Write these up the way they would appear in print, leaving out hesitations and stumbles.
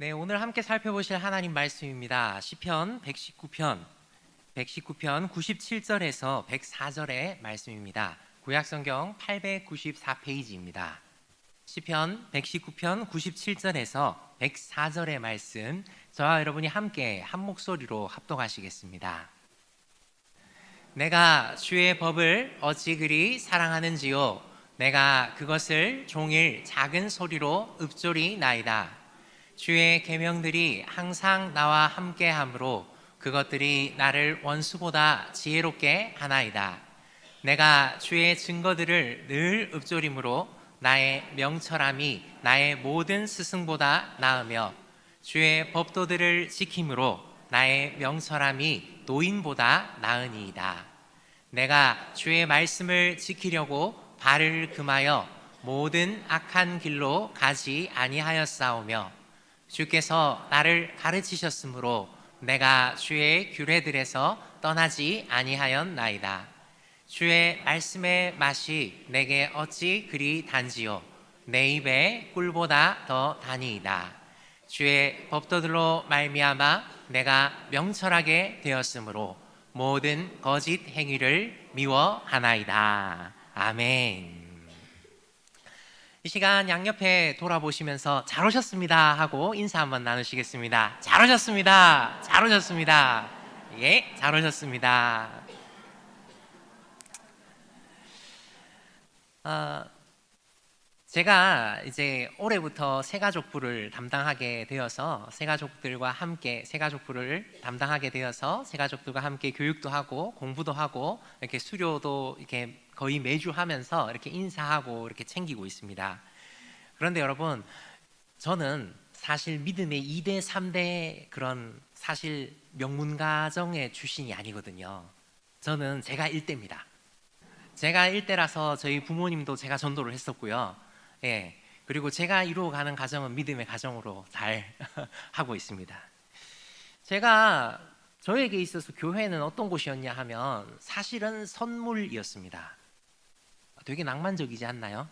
네, 오늘 함께 살펴보실 하나님 말씀입니다. 시편 119편 97절에서 104절의 말씀입니다. 구약성경 894페이지입니다. 시편 119편 97절에서 104절의 말씀, 저와 여러분이 함께 한 목소리로 합독하시겠습니다. 내가 주의 법을 어찌 그리 사랑하는지요. 내가 그것을 종일 작은 소리로 읊조리나이다. 주의 계명들이 항상 나와 함께하므로 그것들이 나를 원수보다 지혜롭게 하나이다. 내가 주의 증거들을 늘 읊조림으로 나의 명철함이 나의 모든 스승보다 나으며 주의 법도들을 지킴으로 나의 명철함이 노인보다 나으니이다. 내가 주의 말씀을 지키려고 발을 금하여 모든 악한 길로 가지 아니하였사오며 주께서 나를 가르치셨으므로 내가 주의 규례들에서 떠나지 아니하였나이다. 주의 말씀의 맛이 내게 어찌 그리 단지요. 내 입에 꿀보다 더 다니이다. 주의 법도들로 말미암아 내가 명철하게 되었으므로 모든 거짓 행위를 미워하나이다. 아멘. 이 시간 양옆에 돌아보시면서 잘 오셨습니다 하고 인사 한번 나누시겠습니다. 잘 오셨습니다. 잘 오셨습니다. 예, 잘 오셨습니다. 제가 이제 올해부터 새가족부를 담당하게 되어서 새가족들과 함께 새가족부를 담당하게 되어서 새가족들과 함께 교육도 하고 공부도 하고 이렇게 수료도 이렇게 거의 매주 하면서 이렇게 인사하고 이렇게 챙기고 있습니다. 그런데 여러분, 저는 사실 믿음의 2대, 3대 그런 사실 명문가정의 출신이 아니거든요. 저는 제가 1대입니다. 제가 1대라서 저희 부모님도 제가 전도를 했었고요. 예. 그리고 제가 이루어가는 가정은 믿음의 가정으로 잘 하고 있습니다. 제가 저에게 있어서 교회는 어떤 곳이었냐 하면 사실은 선물이었습니다. 되게 낭만적이지 않나요?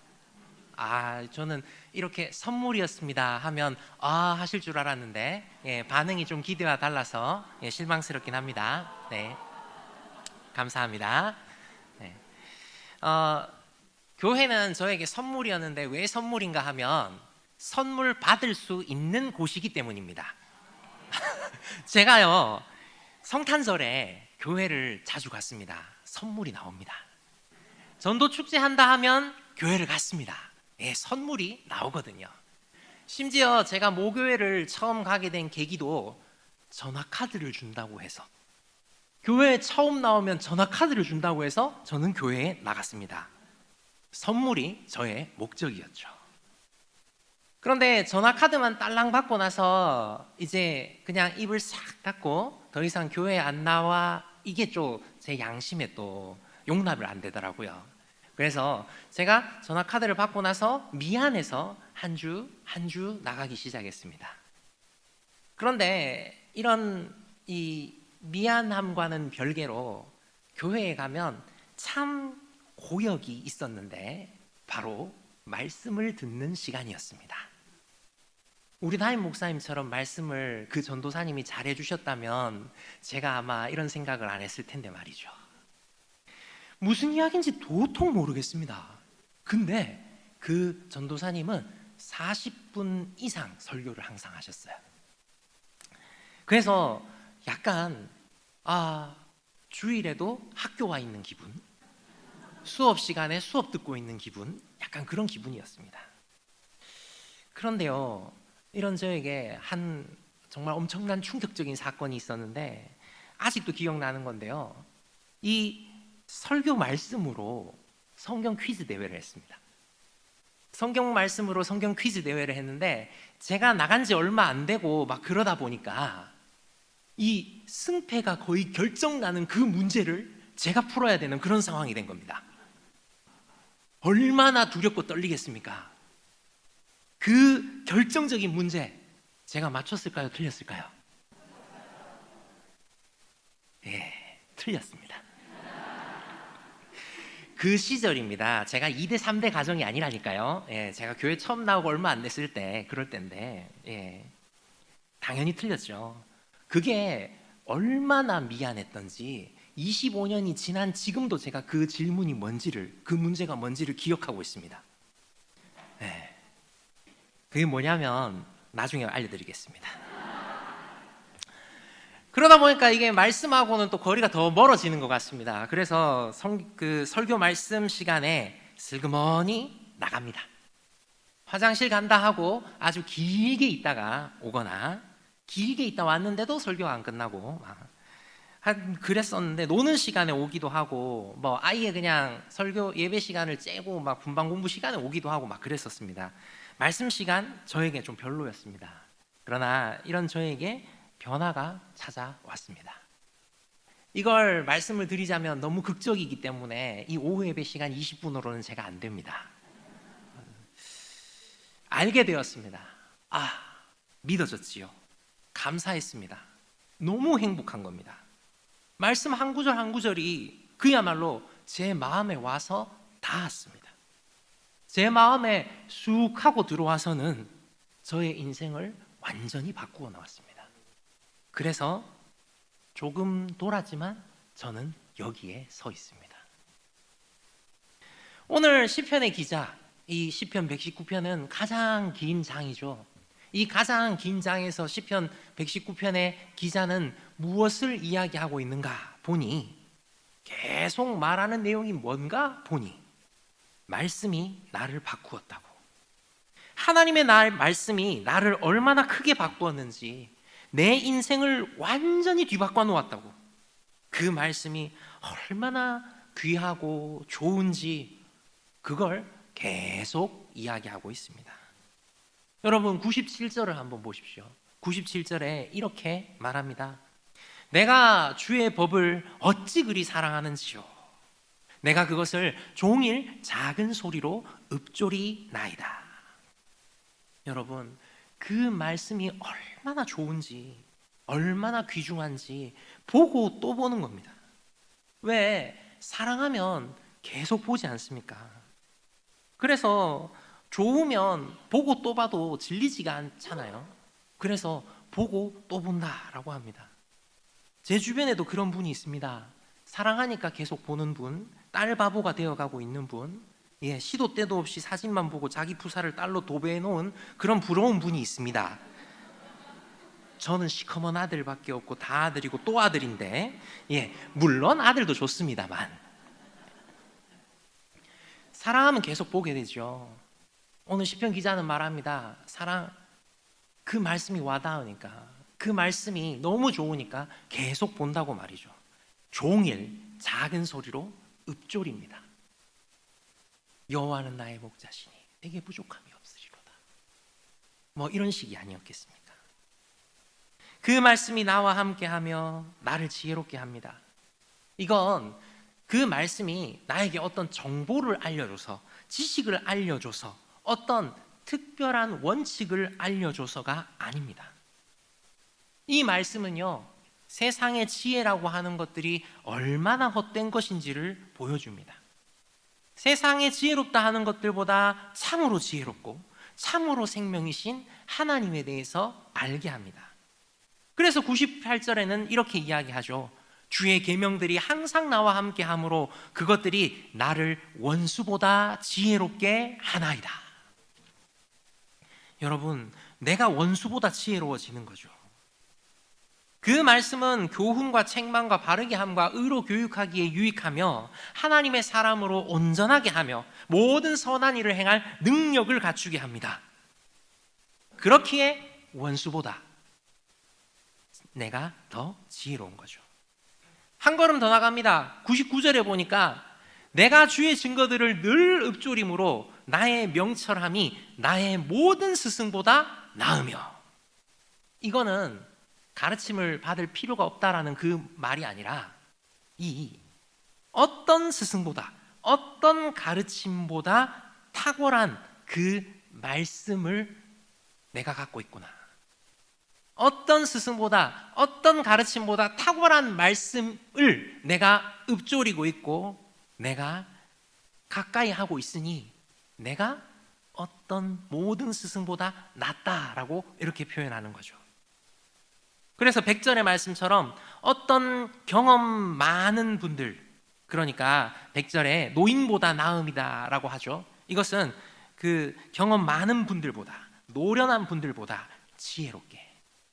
저는 이렇게 선물이었습니다 하면 하실 줄 알았는데 반응이 좀 기대와 달라서 실망스럽긴 합니다. 네, 감사합니다. 네. 교회는 저에게 선물이었는데 왜 선물인가 하면 선물 받을 수 있는 곳이기 때문입니다. 제가요 성탄절에 교회를 자주 갔습니다. 선물이 나옵니다. 전도 축제 한다 하면 교회를 갔습니다. 선물이 나오거든요. 심지어 제가 모교회를 처음 가게 된 계기도 전화카드를 준다고 해서, 교회에 처음 나오면 전화카드를 준다고 해서 저는 교회에 나갔습니다. 선물이 저의 목적이었죠. 그런데 전화카드만 딸랑 받고 나서 이제 그냥 입을 싹 닫고 더 이상 교회에 안 나와, 이게 좀 제 양심에 또 용납을 안 되더라고요. 그래서 제가 전화카드를 받고 나서 미안해서 한 주 한 주 나가기 시작했습니다. 그런데 이런 이 미안함과는 별개로 교회에 가면 참 고역이 있었는데 바로 말씀을 듣는 시간이었습니다. 우리 담임 목사님처럼 말씀을 그 전도사님이 잘해 주셨다면 제가 아마 이런 생각을 안 했을 텐데 말이죠. 무슨 이야기인지 도통 모르겠습니다. 근데 그 전도사님은 40분 이상 설교를 항상 하셨어요. 그래서 약간 주일에도 학교 와 있는 기분, 수업 시간에 수업 듣고 있는 기분, 약간 그런 기분이었습니다. 그런데요, 이런 저에게 한 정말 엄청난 충격적인 사건이 있었는데 아직도 기억나는 건데요, 이 설교 말씀으로 성경 퀴즈 대회를 했습니다. 성경 말씀으로 성경 퀴즈 대회를 했는데 제가 나간 지 얼마 안 되고 막 그러다 보니까 이 승패가 거의 결정나는 그 문제를 제가 풀어야 되는 그런 상황이 된 겁니다. 얼마나 두렵고 떨리겠습니까? 그 결정적인 문제, 제가 맞췄을까요? 틀렸을까요? 틀렸습니다. 그 시절입니다. 제가 2대 3대 가정이 아니라니까요. 제가 교회 처음 나오고 얼마 안 됐을 때, 그럴 때인데, 당연히 틀렸죠. 그게 얼마나 미안했던지 25년이 지난 지금도 제가 그 질문이 뭔지를, 그 문제가 뭔지를 기억하고 있습니다. 네. 그게 뭐냐면 나중에 알려드리겠습니다. 그러다 보니까 이게 말씀하고는 또 거리가 더 멀어지는 것 같습니다. 그래서 그 설교 말씀 시간에 슬그머니 나갑니다. 화장실 간다 하고 아주 길게 있다가 오거나, 길게 있다 왔는데도 설교가 안 끝나고 그랬었는데, 노는 시간에 오기도 하고 뭐 아예 그냥 설교 예배 시간을 째고 막 분방 공부 시간에 오기도 하고 막 그랬었습니다. 말씀 시간 저에게 좀 별로였습니다. 그러나 이런 저에게 변화가 찾아왔습니다. 이걸 말씀을 드리자면 너무 극적이기 때문에 이 오후 예배 시간 20분으로는 제가 안 됩니다. 알게 되었습니다. 믿어졌지요. 감사했습니다. 너무 행복한 겁니다. 말씀 한 구절 한 구절이 그야말로 제 마음에 와서 닿았습니다. 제 마음에 쑥 하고 들어와서는 저의 인생을 완전히 바꾸어 나왔습니다. 그래서 조금 돌았지만 저는 여기에 서 있습니다. 오늘 시편의 기자, 이 시편 119편은 가장 긴 장이죠. 이 가장 긴 장에서 시편 119편의 기자는 무엇을 이야기하고 있는가 보니, 계속 말하는 내용이 뭔가 보니 말씀이 나를 바꾸었다고, 하나님의 말씀이 나를 얼마나 크게 바꾸었는지, 내 인생을 완전히 뒤바꿔 놓았다고, 그 말씀이 얼마나 귀하고 좋은지 그걸 계속 이야기하고 있습니다. 여러분 97절을 한번 보십시오. 97절에 이렇게 말합니다. 내가 주의 법을 어찌 그리 사랑하는지요, 내가 그것을 종일 작은 소리로 읊조리나이다. 여러분 그 말씀이 얼마나 좋은지, 얼마나 귀중한지 보고 또 보는 겁니다. 왜? 사랑하면 계속 보지 않습니까? 그래서 좋으면 보고 또 봐도 질리지가 않잖아요. 그래서 보고 또 본다라고 합니다. 제 주변에도 그런 분이 있습니다. 사랑하니까 계속 보는 분, 딸 바보가 되어가고 있는 분, 시도 때도 없이 사진만 보고 자기 푸사를 딸로 도배해 놓은 그런 부러운 분이 있습니다. 저는 시커먼 아들밖에 없고 다 아들이고 또 아들인데, 물론 아들도 좋습니다만 사랑하면 계속 보게 되죠. 오늘 시편 기자는 말합니다. 그 말씀이 와닿으니까, 그 말씀이 너무 좋으니까 계속 본다고 말이죠. 종일 작은 소리로 읊조립니다. 여호와는 나의 목자시니 내게 부족함이 없으리로다. 뭐 이런 식이 아니었겠습니까? 그 말씀이 나와 함께하며 나를 지혜롭게 합니다. 이건 그 말씀이 나에게 어떤 정보를 알려줘서, 지식을 알려줘서, 어떤 특별한 원칙을 알려줘서가 아닙니다. 이 말씀은요, 세상의 지혜라고 하는 것들이 얼마나 헛된 것인지를 보여줍니다. 세상에 지혜롭다 하는 것들보다 참으로 지혜롭고 참으로 생명이신 하나님에 대해서 알게 합니다. 그래서 98절에는 이렇게 이야기하죠. 주의 계명들이 항상 나와 함께 함으로 그것들이 나를 원수보다 지혜롭게 하나이다. 여러분, 내가 원수보다 지혜로워지는 거죠. 그 말씀은 교훈과 책망과 바르게 함과 의로 교육하기에 유익하며 하나님의 사람으로 온전하게 하며 모든 선한 일을 행할 능력을 갖추게 합니다. 그렇기에 원수보다 내가 더 지혜로운 거죠. 한 걸음 더 나갑니다. 99절에 보니까 내가 주의 증거들을 늘 읊조림으로 나의 명철함이 나의 모든 스승보다 나으며, 이거는 가르침을 받을 필요가 없다라는 그 말이 아니라, 이 어떤 스승보다, 어떤 가르침보다 탁월한 그 말씀을 내가 갖고 있구나. 어떤 스승보다, 어떤 가르침보다 탁월한 말씀을 내가 읊조리고 있고 내가 가까이 하고 있으니 내가 어떤 모든 스승보다 낫다라고 이렇게 표현하는 거죠. 그래서 100절의 말씀처럼 어떤 경험 많은 분들, 그러니까 100절에 노인보다 나음이다라고 하죠. 이것은 그 경험 많은 분들보다, 노련한 분들보다 지혜롭게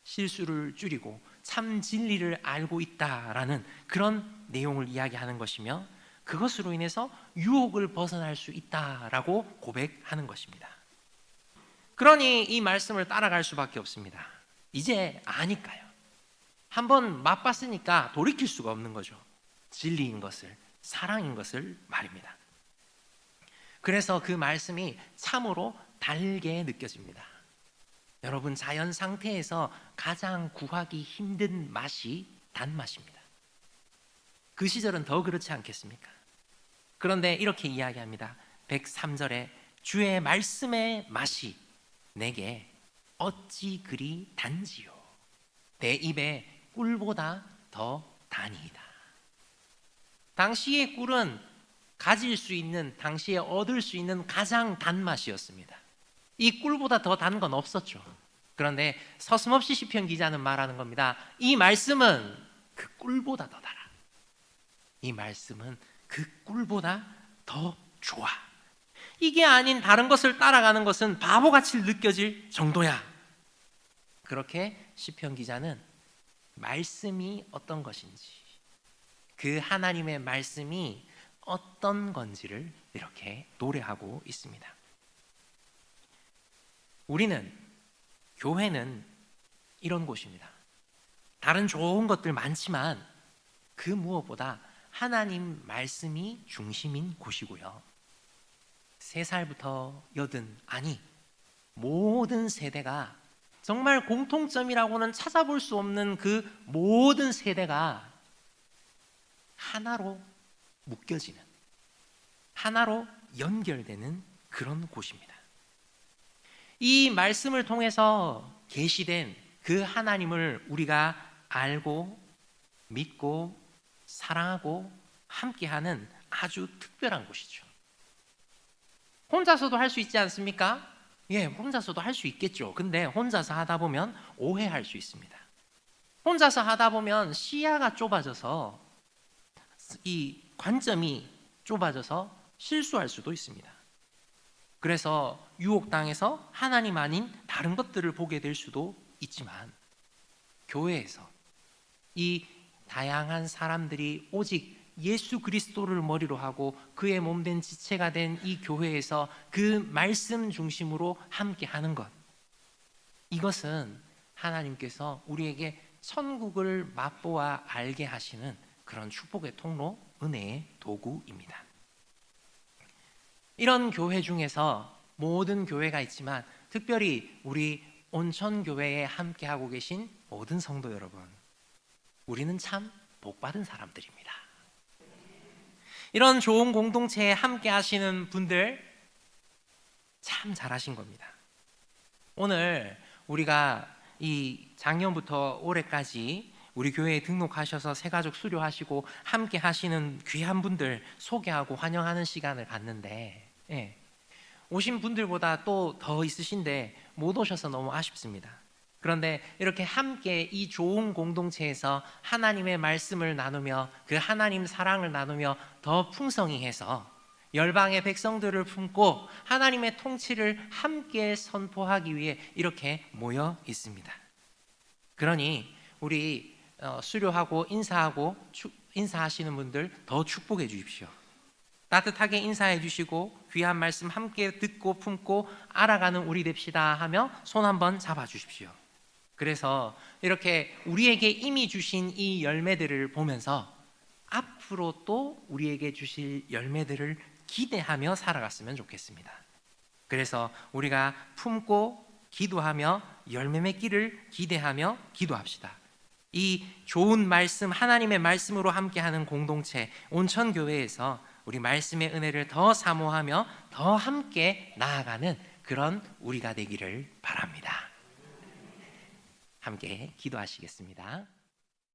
실수를 줄이고 참 진리를 알고 있다라는 그런 내용을 이야기하는 것이며, 그것으로 인해서 유혹을 벗어날 수 있다라고 고백하는 것입니다. 그러니 이 말씀을 따라갈 수밖에 없습니다. 이제 아니까요. 한번 맛봤으니까 돌이킬 수가 없는 거죠. 진리인 것을, 사랑인 것을 말입니다. 그래서 그 말씀이 참으로 달게 느껴집니다. 여러분, 자연 상태에서 가장 구하기 힘든 맛이 단맛입니다. 그 시절은 더 그렇지 않겠습니까? 그런데 이렇게 이야기합니다. 103절에 주의 말씀의 맛이 내게 어찌 그리 단지요, 내 입에 꿀보다 더 다니이다. 당시의 꿀은 가질 수 있는, 당시에 얻을 수 있는 가장 단맛이었습니다. 이 꿀보다 더 단 건 없었죠. 그런데 서슴없이 시편 기자는 말하는 겁니다. 이 말씀은 그 꿀보다 더 달아. 이 말씀은 그 꿀보다 더 좋아. 이게 아닌 다른 것을 따라가는 것은 바보같이 느껴질 정도야. 그렇게 시편 기자는 말씀이 어떤 것인지, 그 하나님의 말씀이 어떤 건지를 이렇게 노래하고 있습니다. 교회는 이런 곳입니다. 다른 좋은 것들 많지만 그 무엇보다 하나님 말씀이 중심인 곳이고요. 3살부터 80, 아니 모든 세대가, 정말 공통점이라고는 찾아볼 수 없는 그 모든 세대가 하나로 묶여지는, 하나로 연결되는 그런 곳입니다. 이 말씀을 통해서 계시된 그 하나님을 우리가 알고 믿고 사랑하고 함께하는 아주 특별한 곳이죠. 혼자서도 할 수 있지 않습니까? 예, 혼자서도 할 수 있겠죠. 근데 혼자서 하다 보면 오해할 수 있습니다. 혼자서 하다 보면 시야가 좁아져서, 이 관점이 좁아져서 실수할 수도 있습니다. 그래서 유혹당해서 하나님 아닌 다른 것들을 보게 될 수도 있지만, 교회에서 이 다양한 사람들이 오직 예수 그리스도를 머리로 하고 그의 몸된 지체가 된 이 교회에서 그 말씀 중심으로 함께 하는 것, 이것은 하나님께서 우리에게 천국을 맛보아 알게 하시는 그런 축복의 통로, 은혜의 도구입니다. 이런 교회 중에서 모든 교회가 있지만 특별히 우리 온천교회에 함께하고 계신 모든 성도 여러분, 우리는 참 복받은 사람들입니다. 이런 좋은 공동체에 함께 하시는 분들 참 잘하신 겁니다. 오늘 우리가 이 작년부터 올해까지 우리 교회에 등록하셔서 새가족 수료하시고 함께 하시는 귀한 분들 소개하고 환영하는 시간을 갖는데, 오신 분들보다 또 더 있으신데 못 오셔서 너무 아쉽습니다. 그런데 이렇게 함께 이 좋은 공동체에서 하나님의 말씀을 나누며 그 하나님 사랑을 나누며 더 풍성히 해서 열방의 백성들을 품고 하나님의 통치를 함께 선포하기 위해 이렇게 모여 있습니다. 그러니 우리 수료하고 인사하시는 분들 더 축복해 주십시오. 따뜻하게 인사해 주시고 귀한 말씀 함께 듣고 품고 알아가는 우리 됩시다 하며 손 한번 잡아 주십시오. 그래서 이렇게 우리에게 이미 주신 이 열매들을 보면서 앞으로 또 우리에게 주실 열매들을 기대하며 살아갔으면 좋겠습니다. 그래서 우리가 품고 기도하며 열매 맺기를 기대하며 기도합시다. 이 좋은 말씀, 하나님의 말씀으로 함께하는 공동체 온천교회에서 우리 말씀의 은혜를 더 사모하며 더 함께 나아가는 그런 우리가 되기를 바랍니다. 함께 기도하시겠습니다.